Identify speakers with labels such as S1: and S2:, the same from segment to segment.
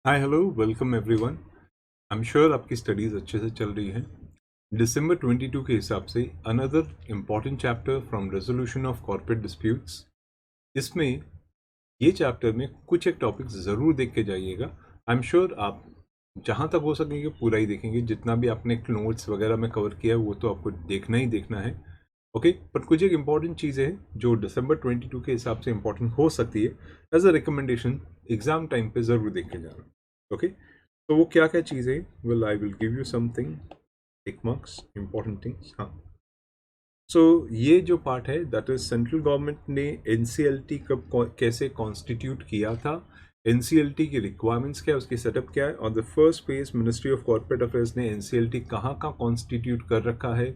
S1: Hi hello welcome everyone. I am sure आपकी studies अच्छे से चल रही है। दिसंबर 22 के हिसाब से another important chapter from resolution of corporate disputes. इसमें ये चैप्टर में कुछ एक टॉपिक्स ज़रूर देख के जाइएगा। आई एम श्योर आप जहाँ तक हो सकेंगे पूरा ही देखेंगे। जितना भी आपने नोट्स वगैरह में कवर किया है वो तो आपको देखना ही देखना है। ओके, बट कुछ एक इम्पॉर्टेंट चीज़ें हैं जो दिसंबर 22 के हिसाब से इम्पॉर्टेंट हो सकती है। As a recommendation exam time पे ज़रूर देख के जाना। ओके, तो वो क्या क्या चीज़ें, well I will give you something, tick marks, important things. हाँ, सो ये जो पार्ट है दैट इज सेंट्रल गवर्नमेंट ने एनसीएलटी कब कैसे कॉन्स्टिट्यूट किया था, एनसीएलटी की रिक्वायरमेंट्स क्या है, उसकी सेटअप क्या है, और the first page ministry of corporate affairs ने एनसीएलटी कहाँ कहाँ कॉन्स्टिट्यूट कर रखा है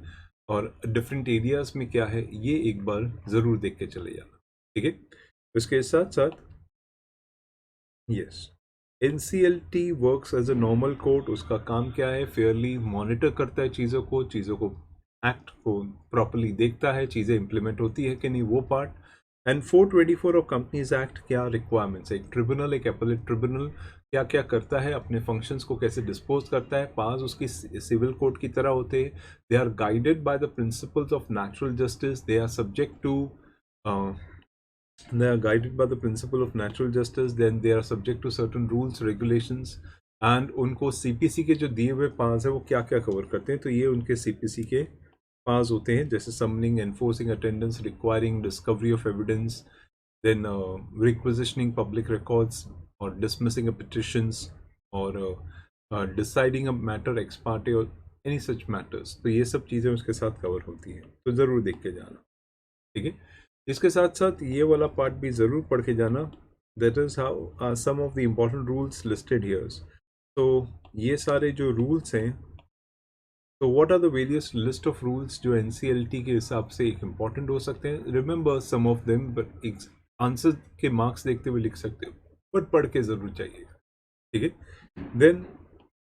S1: और डिफरेंट एरियाज में क्या है, ये एक बार ज़रूर देख के चले जाना। ठीक है, इसके साथ साथ yes, NCLT works as a normal court. उसका काम क्या है, फेयरली मॉनिटर करता है चीज़ों को एक्ट को प्रॉपरली देखता है, चीज़ें इंप्लीमेंट होती है कि नहीं, वो part. And 424 of companies act क्या रिक्वायरमेंट्स है, एक ट्रिब्यूनल, एक एपेलेट ट्रिब्यूनल क्या क्या करता है, अपने फंक्शंस को कैसे डिस्पोज करता है, पास उसकी सिविल कोर्ट की तरह होते हैं। They are guided by the principles of natural justice, they are subject to they are guided by the principle of natural justice, then they are subject to certain rules regulations, and उनको CPC के जो दिए हुए पास है वो क्या क्या cover करते हैं, तो ये उनके सीपीसी के पास होते हैं, जैसे summoning, enforcing attendance, requiring discovery of evidence, then requisitioning public records और डिसमिसिंग अ पिटिशंस, और deciding a matter ex parte और एनी सच मैटर्स। तो ये सब चीज़ें उसके साथ कवर होती हैं, तो ज़रूर देख के जाना। ठीक है, इसके साथ साथ ये वाला पार्ट भी ज़रूर पढ़ के जाना, that is how some of the important rules listed here's. तो ये सारे जो रूल्स हैं, तो what are the various list of rules जो एनसीएलटी के हिसाब से एक इम्पॉर्टेंट हो सकते हैं। Remember some of them, but answer के मार्क्स देखते हुए लिख सकते हो, बट पढ़ के ज़रूर जाइएगा। ठीक है, देन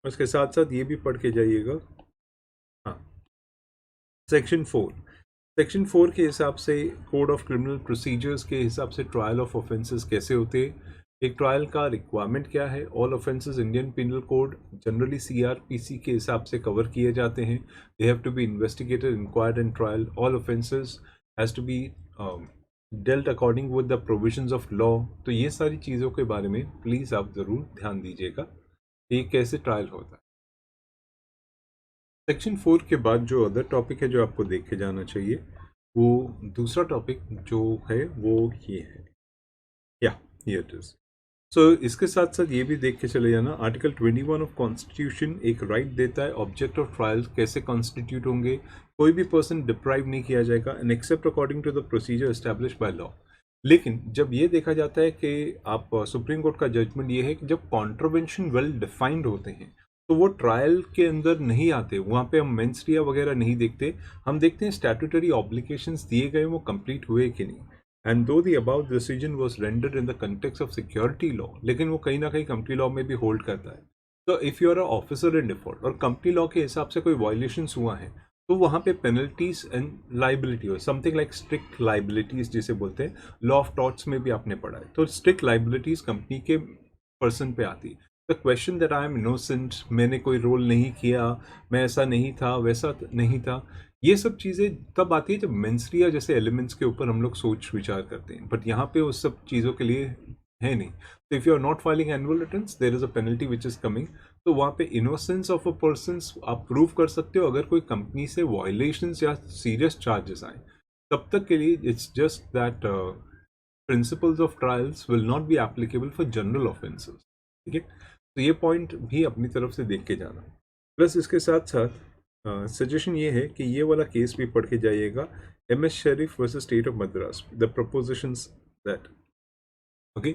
S1: उसके साथ साथ ये भी पढ़ के जाइएगा। हाँ, सेक्शन 4 के हिसाब से कोड ऑफ क्रिमिनल प्रोसीजर्स के हिसाब से ट्रायल ऑफ ऑफेंसेस कैसे होते हैं, एक ट्रायल का रिक्वायरमेंट क्या है, all offences Indian Penal Code generally CrPC के हिसाब से कवर किए जाते हैं। They have to be investigated, inquired and trial. All offences has to be dealt according with the provisions of law. तो ये सारी चीज़ों के बारे में प्लीज़ आप ज़रूर ध्यान दीजिएगा कि कैसे ट्रायल होता है। सेक्शन 4 के बाद जो अदर टॉपिक है जो आपको देख के जाना चाहिए, वो दूसरा टॉपिक जो है वो ये है, या हियर इट इज। सो इसके साथ साथ ये भी देख के चले जाना, आर्टिकल 21 ऑफ कॉन्स्टिट्यूशन एक राइट देता है, ऑब्जेक्ट ऑफ ट्रायल कैसे कॉन्स्टिट्यूट होंगे, कोई भी पर्सन डिप्राइव नहीं किया जाएगा and except according to the procedure establish by law. लेकिन जब ये देखा जाता है कि आप सुप्रीम कोर्ट का जजमेंट ये है कि जब कॉन्ट्रोवेंशन वेल डिफाइंड होते हैं तो वो ट्रायल के अंदर नहीं आते, वहाँ पे हम मेंस रिया वगैरह नहीं देखते, हम देखते हैं स्टैट्यूटरी ऑब्लिगेशंस दिए गए वो कंप्लीट हुए कि नहीं। And though the about decision was rendered in the context of security law, लेकिन वो कहीं ना कहीं कंपनी लॉ में भी होल्ड करता है। तो if you are a officer in default और कंपनी लॉ के हिसाब से कोई वायलेशंस हुआ है, तो वहाँ पे पेनल्टीज एंड लाइबिलिटी हो, समथिंग लाइक स्ट्रिक्ट लाइबिलिटीज जिसे बोलते हैं, लॉ ऑफ टॉर्ट्स में भी आपने पढ़ा है। तो स्ट्रिक्ट लाइबिलिटीज कंपनी के पर्सन पे आती है। The question that I am innocent, मैंने कोई रोल नहीं किया, मैं ऐसा नहीं था, वैसा नहीं था, ये सब चीज़ें तब आती है जब मेंसरिया जैसे एलिमेंट्स के ऊपर हम लोग सोच विचार करते हैं, बट यहाँ पे उस सब चीज़ों के लिए है नहीं। तो if you are not filing annual returns there is a penalty which is coming. तो वहाँ पे इनोसेंस ऑफ अ पर्सन आप प्रूव कर सकते हो अगर कोई कंपनी से वायलेशंस या सीरियस चार्जेस आए, तब तक के लिए it's just that principles of trials will not be applicable for general offences. ठीक है, तो ये पॉइंट भी अपनी तरफ से देख के जाना। प्लस इसके साथ साथ सजेशन ये है कि ये वाला केस भी पढ़ के जाइएगा, M S Sharif versus state of Madras, the propositions that. Okay,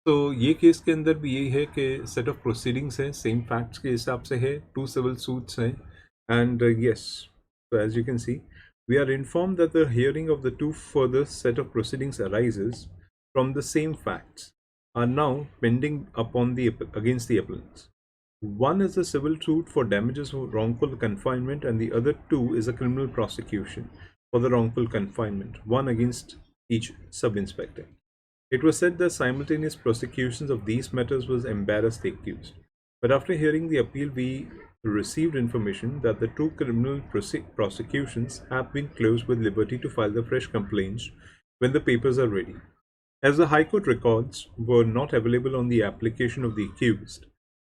S1: तो ये केस के अंदर भी यही है कि सेट ऑफ प्रोसीडिंग्स है, सेम फैक्ट्स के हिसाब से है, 2 सिविल सूट्स हैं, and yes, so as you can see, we are informed that the hearing of the two further set of proceedings arises from the same facts are now pending upon the against the appellants. One is a civil suit for damages for wrongful confinement, and the other two is a criminal prosecution for the wrongful confinement, one against each sub inspector. It was said that simultaneous prosecutions of these matters was embarrassed the accused. But after hearing the appeal, we received information that the two criminal prosecutions have been closed with liberty to file the fresh complaints when the papers are ready. As the High Court records were not available on the application of the accused,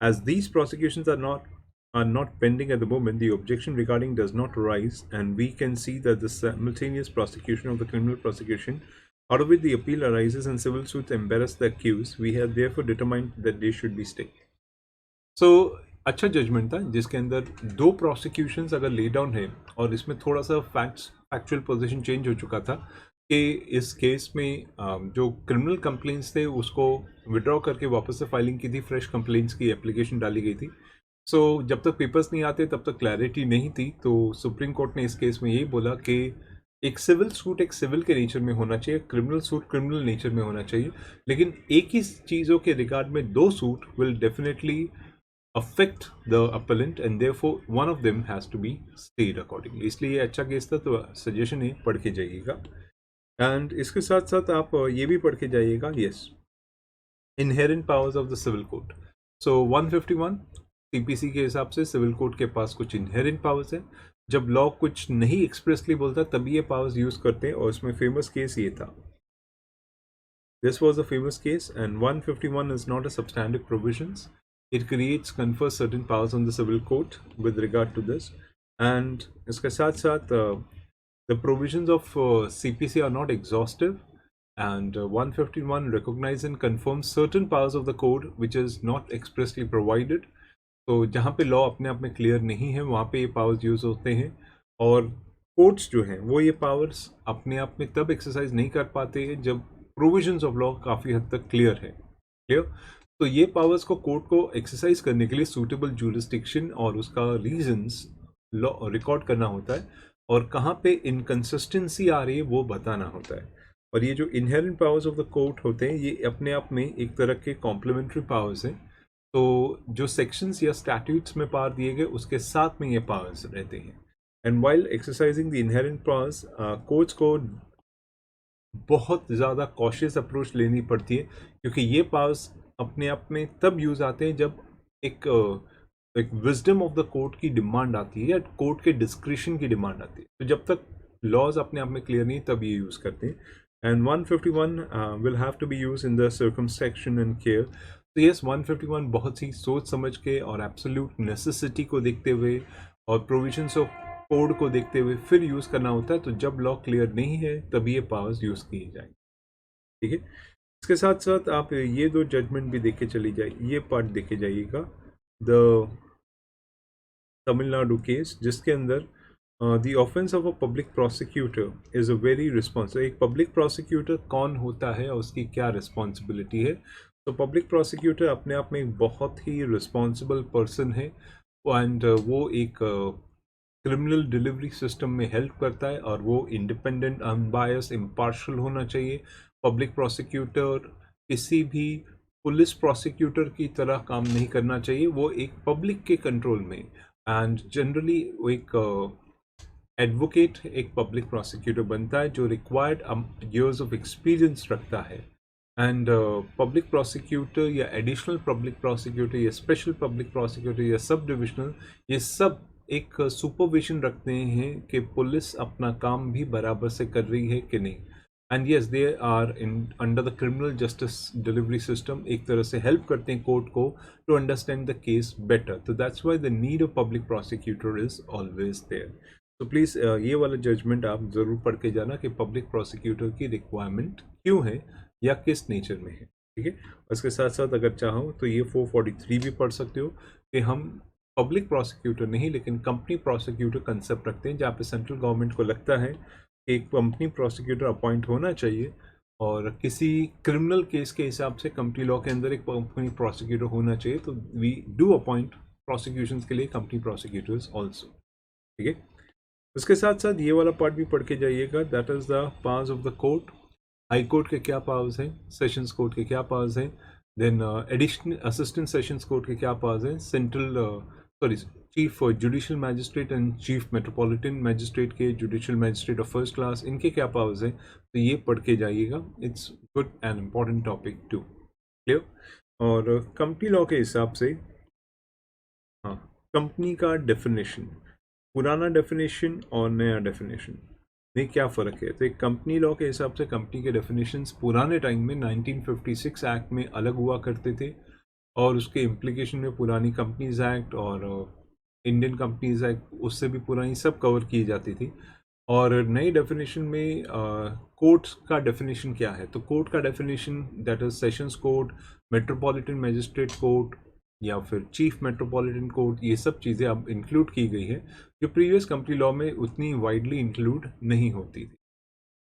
S1: as these prosecutions are not pending at the moment, the objection regarding does not arise, and we can see that the simultaneous prosecution of the criminal prosecution out of which the appeal arises and civil suits embarrass the accused, we have therefore determined that they should be stayed. So अच्छा judgement था जिसके अंदर दो prosecutions अगर lay down है और इसमें थोड़ा सा फैक्चुअल पोजीशन चेंज हो चुका था कि इस केस में जो क्रिमिनल कंप्लेंट्स थे उसको विड्रॉ करके वापस से फाइलिंग की थी, फ्रेश कंप्लेंट्स की एप्लीकेशन डाली गई थी. सो जब तक पेपर्स नहीं आते तब तक क्लैरिटी नहीं थी. तो सुप्रीम कोर्ट ने इस केस में यही बोला कि एक सिविल सूट एक सिविल के नेचर में होना चाहिए, क्रिमिनल सूट क्रिमिनल नेचर में होना चाहिए, लेकिन एक ही चीज़ों के रिगार्ड में दो suit will definitely affect the appellant and therefore one of them has to be stayed accordingly. इसलिए ये अच्छा केस था, तो सजेशन है पढ़ के जाइएगा. एंड इसके साथ साथ आप ये भी पढ़ के जाइएगा, yes, inherent powers of the civil code. So 151 CPC के हिसाब से सिविल कोड के पास कुछ इनहेरेंट पावर्स है. जब लॉ कुछ नहीं एक्सप्रेसली बोलता तभी ये पावर्स यूज करते हैं, और इसमें फेमस केस ये था. This was a famous case, and 151 is not a substantive provisions. It confers certain powers on the civil court with regard to this, and इसके साथ साथ the provisions of CPC are not exhaustive, and 151 recognizes and confirms certain powers of the code which is not expressly provided. तो जहाँ पे law अपने आप में clear नहीं है वहाँ पे ये पावर्स यूज होते हैं, और कोर्ट्स जो हैं वो ये पावर्स अपने आप में तब एक्सरसाइज नहीं कर पाते हैं जब प्रोविजंस ऑफ लॉ काफ़ी हद तक क्लियर है. क्लियर? तो ये पावर्स को कोर्ट को एक्सरसाइज करने के लिए सूटेबल जुरिस्डिक्शन और उसका रीजंस लॉ रिकॉर्ड करना होता है, और कहाँ पे इनकंसिस्टेंसी आ रही है वो बताना होता है. और ये जो inherent powers of the court होते हैं ये अपने आप में एक तरह के कॉम्प्लीमेंट्री पावर्स हैं. तो जो सेक्शंस या स्टैट्यूट्स में पावर दिए गए उसके साथ में ये पावर्स रहते हैं. And while exercising the inherent powers, courts को बहुत ज़्यादा कॉशियस अप्रोच लेनी पड़ती है, क्योंकि ये पावर्स अपने आप में तब यूज आते हैं जब एक विजडम ऑफ द कोर्ट की डिमांड आती है या कोर्ट के डिस्क्रिशन की डिमांड आती है. तो जब तक लॉज अपने आप में क्लियर नहीं तब ये यूज करते हैं. And 151 will have to be use in the circumspection and care. तो यस, 151 बहुत सी सोच समझ के और एब्सोल्यूट नेसेसिटी को देखते हुए और प्रोविजंस ऑफ कोड को देखते हुए फिर यूज करना होता है. तो जब लॉ क्लियर नहीं है तभी ये पावर्स यूज किए जाएंगे. ठीक है, इसके साथ साथ आप ये दो जजमेंट भी देखे चली जाए, ये पार्ट देखे जाइएगा, द तमिलनाडु केस, जिसके अंदर the offence of a public prosecutor is a very responsible. एक पब्लिक प्रोसिक्यूटर कौन होता है और उसकी क्या रिस्पॉन्सिबिलिटी है. तो पब्लिक प्रोसिक्यूटर अपने आप में एक बहुत ही रिस्पॉन्सिबल पर्सन है, एंड वो एक क्रिमिनल डिलीवरी सिस्टम में हेल्प करता है, और वो इंडिपेंडेंट, अनबायस, इम्पार्शल होना चाहिए. पब्लिक प्रोसिक्यूटर किसी भी पुलिस प्रोसिक्यूटर की तरह काम नहीं करना चाहिए. वो एक पब्लिक के कंट्रोल में, एंड जनरली वो एक एडवोकेट एक पब्लिक प्रोसिक्यूटर बनता है जो रिक्वायर्ड ईयर्स ऑफ एक्सपीरियंस रखता है. एंड पब्लिक प्रोसिक्यूटर या एडिशनल पब्लिक प्रोसिक्यूटर या स्पेशल पब्लिक प्रोसिक्यूटर या सब डिविजनल, ये सब एक सुपरविजन रखते हैं कि पुलिस अपना काम भी बराबर से कर रही है कि नहीं. And yes, they are under the criminal justice delivery system, एक तरह से हेल्प करते हैं कोर्ट को to understand the case better. तो that's why the need of public prosecutor is always there. तो प्लीज़ ये वाला जजमेंट आप ज़रूर पढ़ के जाना कि पब्लिक प्रोसिक्यूटर की रिक्वायरमेंट क्यों है या किस नेचर में है. ठीक है, उसके साथ साथ अगर चाहो तो ये 443 भी पढ़ सकते हो कि हम पब्लिक प्रोसिक्यूटर नहीं लेकिन कंपनी प्रोसिक्यूटर कंसेप्ट रखते हैं, जहाँ पे सेंट्रल गवर्नमेंट को लगता है कि एक कंपनी प्रोसिक्यूटर अपॉइंट होना चाहिए, और किसी क्रिमिनल केस के हिसाब से कंपनी लॉ के अंदर एक कंपनी प्रोसिक्यूटर होना चाहिए. तो वी डू अपॉइंट प्रोसिक्यूशन के लिए कंपनी प्रोसिक्यूटर्स ऑल्सो. ठीक है, उसके साथ साथ ये वाला पार्ट भी पढ़ के जाइएगा, that is the powers of the court. High court के क्या पावर्स हैं, सेशंस कोर्ट के क्या पावर्स हैं, then additional assistant sessions court के क्या पावर्स हैं, sorry, chief judicial magistrate and chief metropolitan magistrate के, judicial magistrate of first class, इनके क्या पावर्स हैं, तो ये पढ़ के जाइएगा. It's good and important topic too. Clear. और कंपनी लॉ के हिसाब से, हाँ, कंपनी का डेफिनेशन, पुराना डेफिनेशन और नया डेफिनेशन में क्या फ़र्क है. तो एक कंपनी लॉ के हिसाब से कंपनी के डेफिनेशंस पुराने टाइम में 1956 एक्ट में अलग हुआ करते थे, और उसके इम्प्लीकेशन में पुरानी कंपनीज एक्ट और इंडियन कंपनीज एक्ट, उससे भी पुरानी सब कवर की जाती थी. और नई डेफिनेशन में कोर्ट का डेफिनेशन क्या है, तो कोर्ट का definition that is sessions court, metropolitan magistrate court या फिर चीफ मेट्रोपॉलिटन कोर्ट, ये सब चीज़ें अब इंक्लूड की गई है जो प्रीवियस कंपनी लॉ में उतनी वाइडली इंक्लूड नहीं होती थी.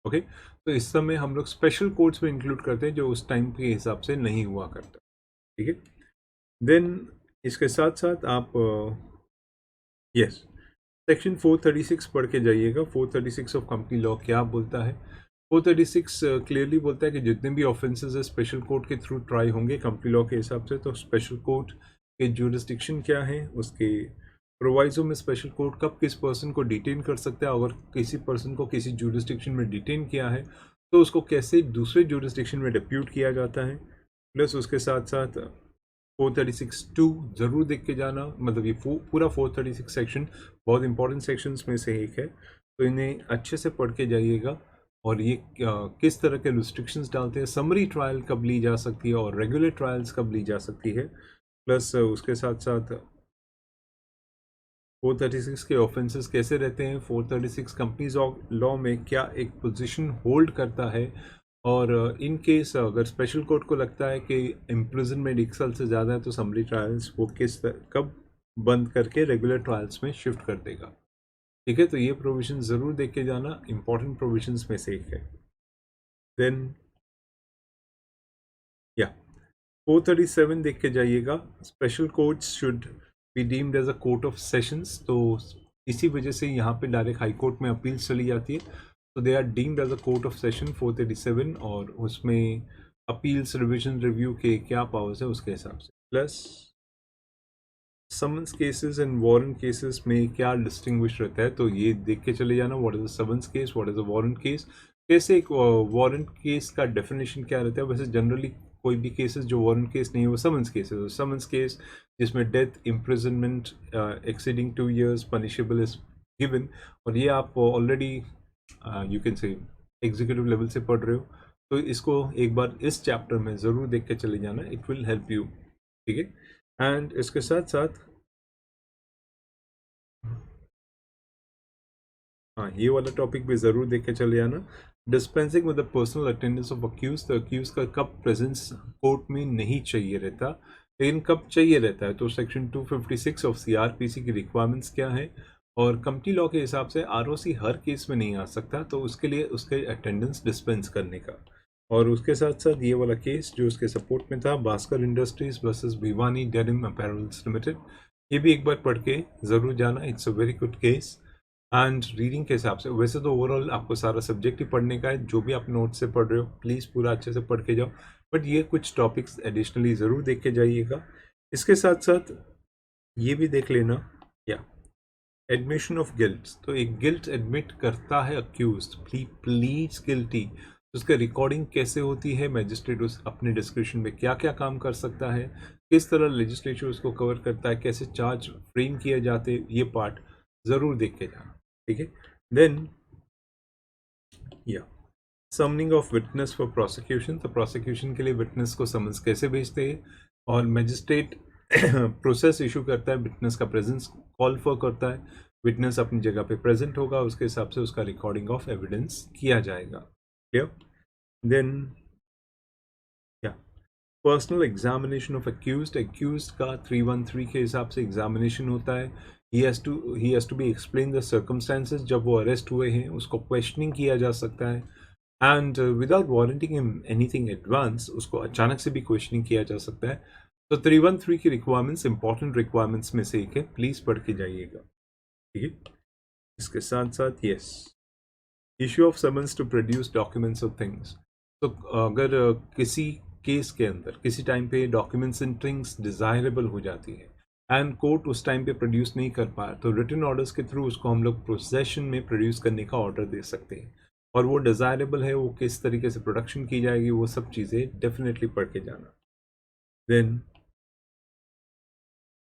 S1: ओके, तो इस समय हम लोग स्पेशल कोर्ट्स में इंक्लूड करते हैं जो उस टाइम के हिसाब से नहीं हुआ करता. ठीक है. देन इसके साथ साथ आप यस, सेक्शन 436 पढ़ के जाइएगा. 436 ऑफ कंपनी लॉ क्या बोलता है. 436 क्लियरली बोलता है कि जितने भी ऑफेंसेस है स्पेशल कोर्ट के थ्रू ट्राई होंगे कंपनी लॉ के हिसाब से. तो स्पेशल कोर्ट के जुरिस्डिक्शन क्या है, उसके प्रोवाइजो में स्पेशल कोर्ट कब किस पर्सन को डिटेन कर सकता है, अगर किसी पर्सन को किसी जुरिस्डिक्शन में डिटेन किया है तो उसको कैसे दूसरे जुरिस्डिक्शन में डिप्यूट किया जाता है. प्लस उसके साथ साथ 436(2) ज़रूर देख के जाना. मतलब ये पूरा 436 सेक्शन बहुत इंपॉर्टेंट सेक्शंस में से एक है, तो इन्हें अच्छे से पढ़ के जाइएगा. और ये किस तरह के रिस्ट्रिक्शंस डालते हैं, समरी ट्रायल कब ली जा सकती है और रेगुलर ट्रायल्स कब ली जा सकती है. प्लस उसके साथ साथ 436 के ऑफेंसेस कैसे रहते हैं, 436 कंपनीज लॉ में क्या एक पोजीशन होल्ड करता है, और इन केस अगर स्पेशल कोर्ट को लगता है कि इम्प्रिजनमेंट 1 साल से ज़्यादा है तो समरी ट्रायल्स वो कब बंद करके रेगुलर ट्रायल्स में शिफ्ट कर देगा. ठीक है, तो ये प्रोविजन ज़रूर देख के जाना, इंपॉर्टेंट प्रोविजंस में से एक है. देन या 437 देख के जाइएगा. Special courts should be deemed as a court of sessions. तो इसी वजह से यहाँ पे डायरेक्ट हाई कोर्ट में अपील्स चली जाती है, तो they are deemed as a court of session 437. और उसमें अपील्स, रिविजन, रिव्यू के क्या पावर्स है उसके हिसाब से. Plus summons cases and warrant cases में क्या डिस्टिंग्विश रहता है, तो ये देख के चले जाना. What is a summons case, what is a warrant case, कैसे एक वारंट केस का डेफिनेशन क्या रहता है. वैसे जनरली कोई भी केसेस जो वारंट केस नहीं है वो समन्स केस है. समन्स केस जिसमें death, imprisonment exceeding 2 years punishable is given. और ये आप already you can say executive level से पढ़ रहे हो, तो इसको एक बार इस चैप्टर में ज़रूर देख के चले जाना, इट विल हेल्प यू. ठीक है. एंड इसके साथ साथ हाँ, ये वाला टॉपिक भी ज़रूर देख के चले आना. Dispensing with the personal attendance of accuse. तो अक्यूज का कब प्रेजेंस कोर्ट में नहीं चाहिए रहता, लेकिन कब चाहिए रहता है, तो सेक्शन 256 ऑफ CRPC की रिक्वायरमेंट्स क्या है. और कंपनी लॉ के हिसाब से ROC हर केस में नहीं आ सकता, तो उसके लिए उसके अटेंडेंस डिस्पेंस करने का. और उसके साथ साथ ये वाला केस जो उसके सपोर्ट में था, Bhaskar industries versus Bhiwani denim apparels limited, ये भी एक बार पढ़ के ज़रूर जाना. It's a very good case. And reading के हिसाब से वैसे तो ओवरऑल आपको सारा सब्जेक्ट ही पढ़ने का है, जो भी आप नोट से पढ़ रहे हो प्लीज़ पूरा अच्छे से पढ़ के जाओ, बट ये कुछ टॉपिक्स एडिशनली ज़रूर देख के जाइएगा. इसके साथ साथ ये भी देख लेना, या एडमिशन ऑफ गिल्ट. तो एक गिल्ट एडमिट करता है अक्यूज, प्लीज गिल्टी, तो उसका रिकॉर्डिंग कैसे होती है, मैजिस्ट्रेट उस अपने डिस्क्रिप्शन में क्या क्या काम कर सकता है, किस तरह लेजिस्लेचर उसको कवर करता है, कैसे चार्ज फ्रेम किए जाते, ये पार्ट ज़रूर देख के जाना. ठीक है. देन या summoning of witness for prosecution. तो प्रोसिक्यूशन के लिए विटनेस को समन्स कैसे भेजते हैं, और मैजिस्ट्रेट प्रोसेस इशू करता है, विटनेस का प्रेजेंस कॉल फॉर करता है, विटनेस अपनी जगह पे प्रेजेंट होगा, उसके हिसाब से उसका रिकॉर्डिंग ऑफ एविडेंस किया जाएगा. Clear. Then yeah personal examination of accused का 313 के हिसाब से एग्जामिनेशन होता है. He has to be explain the circumstances. जब वो अरेस्ट हुए हैं उसको क्वेश्चनिंग किया जा सकता है, and without warranting him anything advance उसको अचानक से भी क्वेश्चनिंग किया जा सकता है. तो 313 की रिक्वायरमेंट्स इंपॉर्टेंट रिक्वायरमेंट्स में से एक है, प्लीज़ पढ़ के जाइएगा. ठीक है. इसके साथ साथ yes, issue of summons to produce documents of things. तो अगर किसी केस के अंदर किसी टाइम पे डॉक्यूमेंट्स एंड थिंग्स डिज़ायरेबल हो जाती है, एंड कोर्ट उस टाइम पे प्रोड्यूस नहीं कर पाया, तो रिटन ऑर्डर्स के थ्रू उसको हम लोग पोजेशन में प्रोड्यूस करने का ऑर्डर दे सकते हैं, और वो डिज़ायरेबल है, वो किस तरीके से प्रोडक्शन की जाएगी, वो सब चीज़ें डेफिनेटली पढ़ के जाना। Then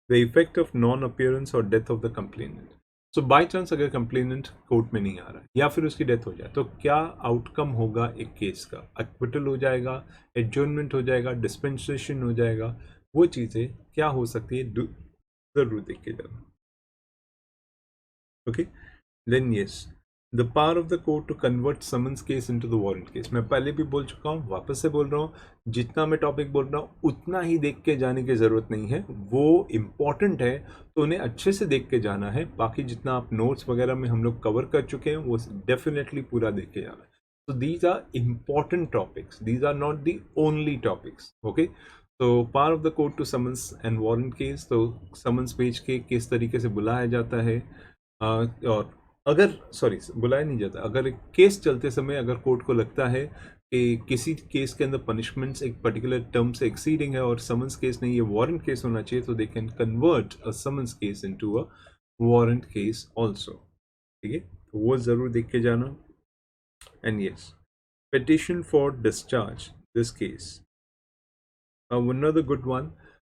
S1: the effect of non appearance और death of the complainant. So by chance अगर कंप्लेनेंट कोर्ट में नहीं आ रहा है या फिर उसकी डेथ हो जाए, तो क्या आउटकम होगा एक केस का? एक्विटल हो जाएगा, एडजर्नमेंट हो जाएगा, डिस्पेंसेशन हो जाएगा, वो चीज़ें क्या हो सकती है, जरूर देख के जाना। Okay, then yes, the power of the court to convert summons case into the warrant case. मैं पहले भी बोल चुका हूँ, वापस से बोल रहा हूँ, जितना मैं टॉपिक बोल रहा हूँ उतना ही देख के जाने की ज़रूरत नहीं है। वो इम्पॉर्टेंट है तो उन्हें अच्छे से देख के जाना है, बाकी जितना आप नोट्स वगैरह में हम लोग कवर कर चुके हैं वो डेफिनेटली पूरा देख के जाना है। तो these are important topics, these are not the only topics. Okay, तो power of the court to summons and warrant case, तो समन्स भेज के किस तरीके से बुलाया जाता है, और अगर सॉरी बुलाया नहीं जाता, अगर एक केस चलते समय अगर कोर्ट को लगता है कि किसी केस के अंदर पनिशमेंट्स एक पर्टिकुलर टर्म से एक्सीडिंग है और समन्स केस नहीं, ये वारंट केस होना चाहिए, तो they can convert a summons case into a warrant case also. ठीक है, तो वो ज़रूर देख के जाना। And yes, petition for discharge, this case, another good one।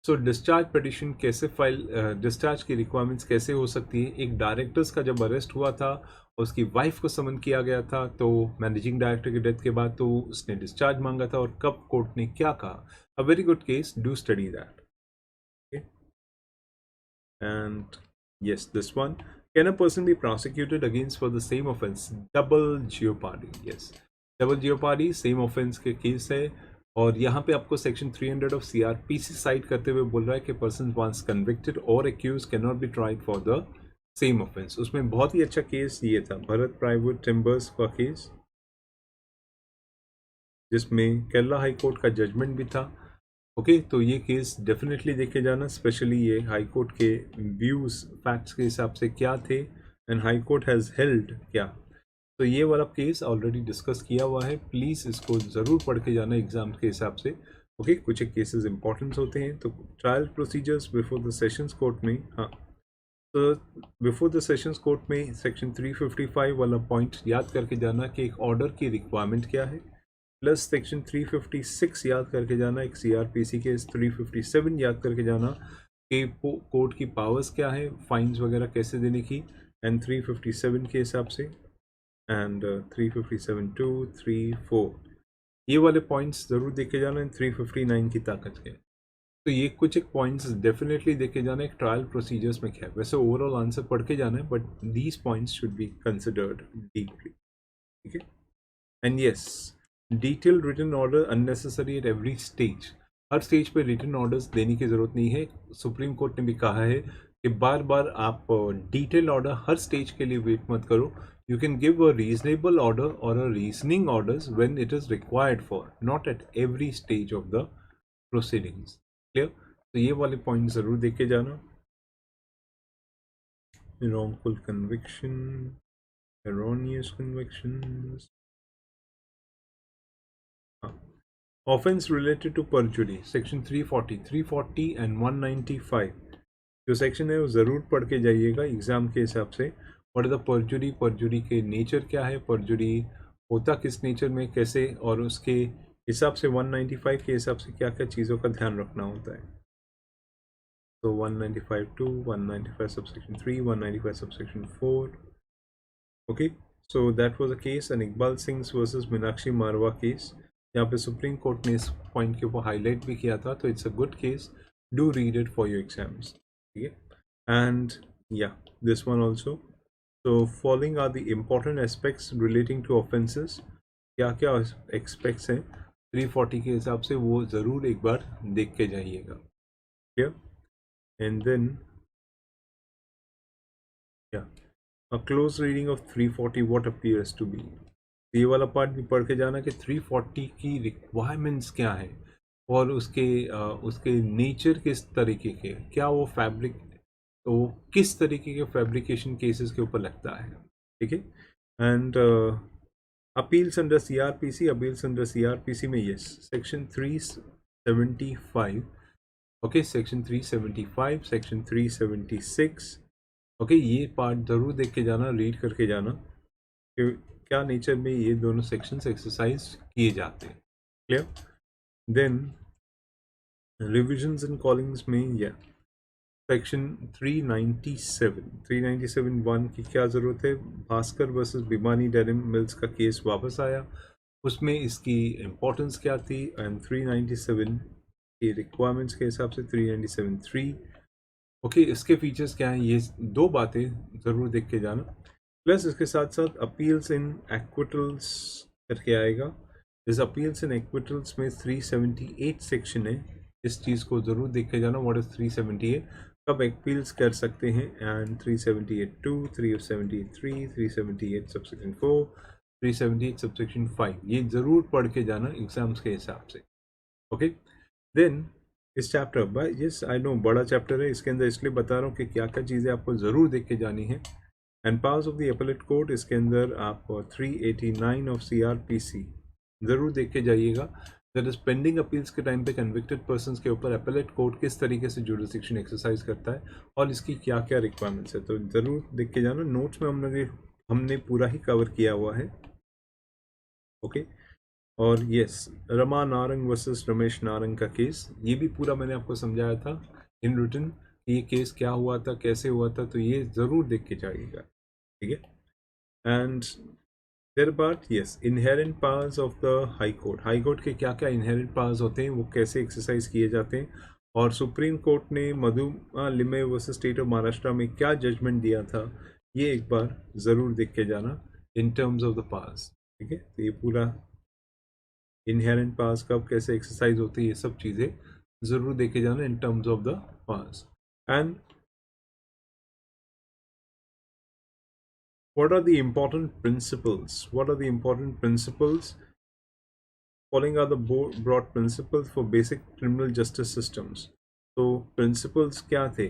S1: So discharge petition कैसे फाइल, डिस्चार्ज की रिक्वायरमेंट्स कैसे हो सकती है? एक डायरेक्टर्स का जब अरेस्ट हुआ था, उसकी वाइफ को समन किया गया था, तो मैनेजिंग डायरेक्टर की डेथ के बाद तो उसने डिस्चार्ज मांगा था, और कब कोर्ट ने क्या कहा? अ very good case, do study that. And yes, this one, can a person be prosecuted against for the same offense? Double jeopardy, yes, double jeopardy same offense के केस है, और यहाँ पे आपको सेक्शन 300 ऑफ सीआरपीसी साइड करते हुए बोल रहा है कि पर्सन वंस कन्विक्टेड और accuse can not be tried for the same offence. उसमें बहुत ही अच्छा केस ये था, भरत प्राइवेट टिम्बर्स का केस, जिसमें केरला हाई कोर्ट का जजमेंट भी था। ओके, तो ये केस डेफिनेटली देखे जाना, स्पेशली ये हाई कोर्ट के व्यूज फैक्ट्स के हिसाब से क्या थे, and high court has held क्या। तो ये वाला केस ऑलरेडी डिस्कस किया हुआ है, प्लीज़ इसको ज़रूर पढ़ के जाना एग्जाम के हिसाब से। ओके, कुछ एक केसेस इंपॉर्टेंट होते हैं। तो trial procedures before the sessions court में, हाँ, तो बिफोर द सेशंस कोर्ट में सेक्शन 355 वाला पॉइंट याद करके जाना कि एक ऑर्डर की रिक्वायरमेंट क्या है, प्लस सेक्शन 356 याद करके जाना, एक सीआरपीसी केस 357 याद करके जाना कि कोर्ट की पावर्स क्या है, फाइन्स वगैरह कैसे देने की, एंड 357 के हिसाब से, एंड 357 2 3 4 ये वाले पॉइंट्स ज़रूर देखे जाना, एंड 359 की ताकत के। तो ये कुछ एक पॉइंट्स डेफिनेटली देखे जाना एक ट्रायल प्रोसीजर्स में क्या है। वैसे ओवरऑल आंसर पढ़ के जाना है, but these points should be considered deeply. ठीक है, and yes, detail written order unnecessary at every stage. हर स्टेज पे रिटन ऑर्डर्स देने की ज़रूरत नहीं है। सुप्रीम कोर्ट ने भी कहा है कि बार बार आप डिटेल ऑर्डर हर स्टेज के लिए वेट मत करो। You can give a reasonable order और a reasoning orders when it is required for, not at every stage of the proceedings. Clear? तो ये वाले पॉइंट ज़रूर देख के जाना। wrongful conviction, erroneous convictions, offense related to perjury, section 340, 340 and 195 जो section है वो ज़रूर पढ़ के जाइएगा एग्ज़ाम के हिसाब से। व्हाट इज द परजुरी, परजुरी के नेचर क्या है, परजुरी होता किस नेचर में, कैसे, और उसके हिसाब से 195 के हिसाब से क्या क्या चीज़ों का ध्यान रखना होता है। तो 195(2), 195 subsection 3, 195 subsection 4. Okay, so that was a case, and Iqbal Singh's versus Meenakshi Marwa case. यहाँ पे सुप्रीम कोर्ट ने इस पॉइंट के ऊपर हाईलाइट भी किया था, तो it's a good case, do read it for your exams. ठीक है, and yeah this one also. तो following are the important aspects relating to offences. क्या क्या एक्सपेक्ट्स हैं 340 के हिसाब से, वो ज़रूर एक बार देख के जाइएगा। Clear? And then yeah, a close reading of 340 what appears to be। ये वाला पार्ट भी पढ़ के जाना कि 340 की रिक्वायरमेंट्स क्या है, और उसके नेचर किस तरीके के, क्या वो फैब्रिक, तो किस तरीके के फैब्रिकेशन केसेस के ऊपर लगता है। ठीक है, and appeals under CrPC, appeals under CrPC में yes, section 375 okay, section 375, section 376, okay, ये पार्ट ज़रूर देख के जाना, रीड करके जाना कि क्या नेचर में ये दोनों सेक्शंस एक्सरसाइज किए जाते हैं। Clear? Then revisions and callings में या सेक्शन 397 की क्या ज़रूरत है? Bhaskar versus Bhiwani denim mills का केस वापस आया, उसमें इसकी इम्पोर्टेंस क्या थी, एंड 397 के रिक्वायरमेंट्स के हिसाब से 397(3), ओके, इसके फीचर्स क्या हैं, ये दो बातें ज़रूर देख के जाना। प्लस इसके साथ साथ अपील्स इन एक्विटल्स करके आएगा। इस अपील्स इन एक्विटल्स में 378 सेक्शन है, इस चीज़ को ज़रूर देख के जाना। व्हाट इज़ 378, कब अपील्स कर सकते हैं, एंड 378(2), 378(3), 378 सबसेक्शन 4, 378 सबसेक्शन 5, ये ज़रूर पढ़ के जाना एग्जाम्स के हिसाब से। ओके, देन इस chapter by yes I know बड़ा चैप्टर है, इसके अंदर इसलिए बता रहा हूँ कि क्या क्या चीज़ें आपको ज़रूर देख के जानी है। And powers of the appellate court, इसके अंदर आपको 389 ऑफ CRPC ज़रूर देख के जाइएगा। दैट इज पेंडिंग अपील्स के टाइम पे कन्विक्टेड पर्संस के ऊपर एपेलेट कोर्ट किस तरीके से जुरिसडिक्शन एक्सरसाइज करता है और इसकी क्या क्या रिक्वायरमेंट्स है, तो ज़रूर देख के जाना। नोट्स में हमने पूरा ही कवर किया हुआ है। ओके, और यस, रमा नारंग वर्सेस रमेश नारंग का केस, ये भी पूरा मैंने आपको समझाया था इन रिटन कि ये केस क्या हुआ था, कैसे हुआ था, तो ये ज़रूर देख के जाइएगा। ठीक है, एंड देयर बात yes, inherent powers of the high court, high court के क्या क्या इनहेरेंट पावर्स होते हैं, वो कैसे एक्सरसाइज किए जाते हैं, और सुप्रीम कोर्ट ने Madhu Limaye versus state of Maharashtra में क्या जजमेंट दिया था, ये एक बार ज़रूर देख के जाना in terms of the powers. ठीक है, तो ये पूरा इनहेरेंट पावर्स कब कैसे एक्सरसाइज होती है, ये सब चीज़ें ज़रूर देखे जाना in terms of the powers. And what are the important principles? What are the important principles? Following are the broad principles for basic criminal justice systems. So principles क्या थे?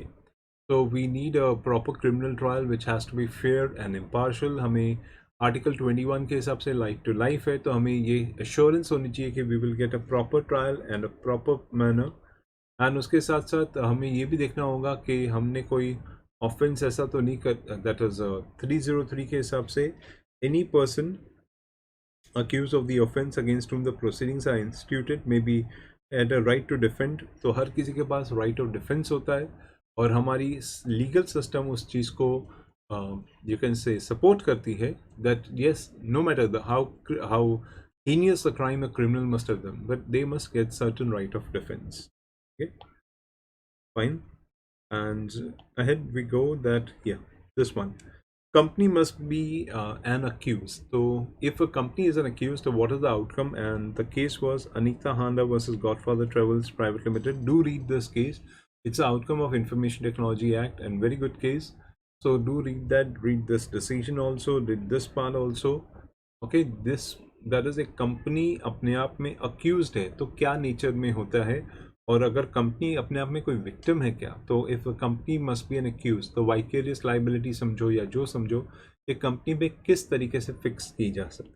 S1: So we need a proper criminal trial which has to be fair and impartial. हमें article 21 के हिसाब से life to life है, तो हमें ये एश्योरेंस होनी चाहिए कि we will get a proper trial and a proper manner. And उसके साथ साथ हमें ये भी देखना होगा कि हमने कोई ऑफेंस ऐसा तो नहीं कर, दैट इज 303 के हिसाब से any person accused of the offense against whom the proceedings are instituted may be at a right to defend, तो हर किसी के पास right of defense होता है, और हमारी लीगल सिस्टम उस चीज़ को you can say support करती है, that yes, no matter the how heinous the crime a criminal must have done, but they must get certain right of defense. Okay, fine, and ahead we go that yeah, this one, company must be an accused. So if a company is an accused, what is the outcome? And the case was Anita Handa versus Godfather Travels Private Limited. Do read this case. It's the outcome of Information Technology Act and very good case. So do read that, read this decision also, read this part also. Okay, this, that is a company अपने आप में accused है, तो क्या nature में होता है, और अगर कंपनी अपने आप में कोई विक्टिम है क्या, तो if company must be an accuse, तो वाइकेरियस लाइबिलिटी समझो या जो समझो, ये कंपनी पे किस तरीके से फिक्स की जा सकती है।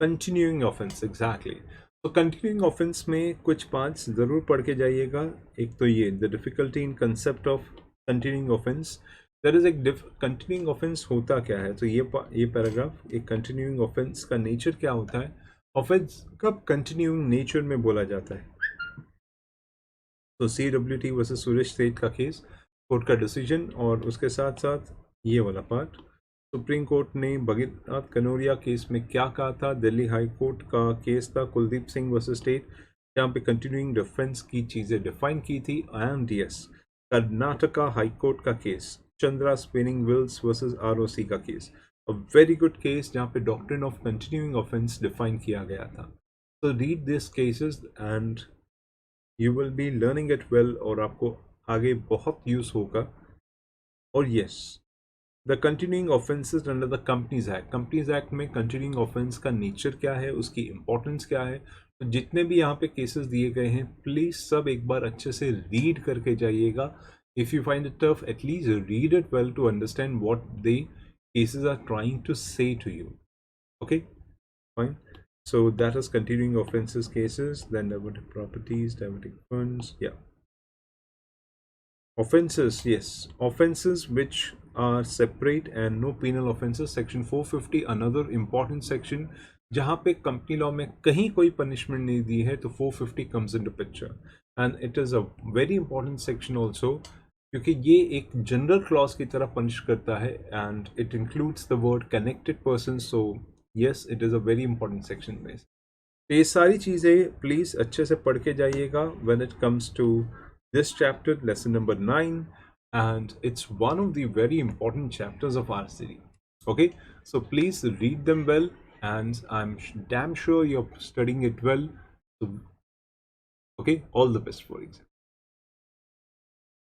S1: कंटिन्यूइंग ऑफेंस, एग्जैक्टली, तो कंटिन्यूइंग ऑफेंस में कुछ पार्ट्स ज़रूर पढ़ के जाइएगा। एक तो ये the difficulty in concept of continuing offence, that is एक कंटिन्यूइंग ऑफेंस होता क्या है, तो ये पैराग्राफ एक कंटिन्यूइंग ऑफेंस का नेचर क्या होता है, ऑफेंस कब कंटिन्यूइंग नेचर में बोला जाता है। तो CWT वर्सेस सुरेश सेठ का केस, कोर्ट का डिसीजन, और उसके साथ साथ ये वाला पार्ट, सुप्रीम कोर्ट ने भगीरथ कनौरिया केस में क्या कहा था, दिल्ली हाई कोर्ट का केस था कुलदीप सिंह वर्सेस स्टेट, जहाँ पे कंटिन्यूइंग डिफेंस की चीज़ें डिफाइन की थी। And yes, Karnataka High court का case, Chandra spinning wheels versus ROC का case, a very good case जहाँ पे doctrine of continuing offence define किया गया था। तो read this cases and you will be learning it well, और आपको आगे बहुत यूज़ होगा। और yes, the continuing offences under the Companies Act, Companies Act में कंटिन्यूइंग ऑफेंस का नेचर क्या है, उसकी इंपॉर्टेंस क्या है, तो जितने भी यहाँ पे केसेस दिए गए हैं प्लीज़ सब एक बार अच्छे से रीड करके जाइएगा। If you find it tough, at least read it well to understand what the cases are trying to say to you. Okay, fine. So that is continuing offenses cases, then diverted properties, diverting funds. Yeah. Offenses, yes. Offenses which are separate and no penal offenses. Section 450, another important section. जहाँ पे company law में कहीं कोई punishment नहीं दी है, तो 450 comes into picture. And it is a very important section also, क्योंकि ये एक जनरल क्लॉज की तरह पनिश करता है, and it includes the word connected person. So yes, it is a very important section में. ये सारी चीज़ें प्लीज़ अच्छे से पढ़ के जाइएगा when it comes to this chapter, lesson number 9, and it's one of the very important chapters of our series. Okay, so please read them well, and I'm damn sure you're studying it well. So, okay, all the best for exam.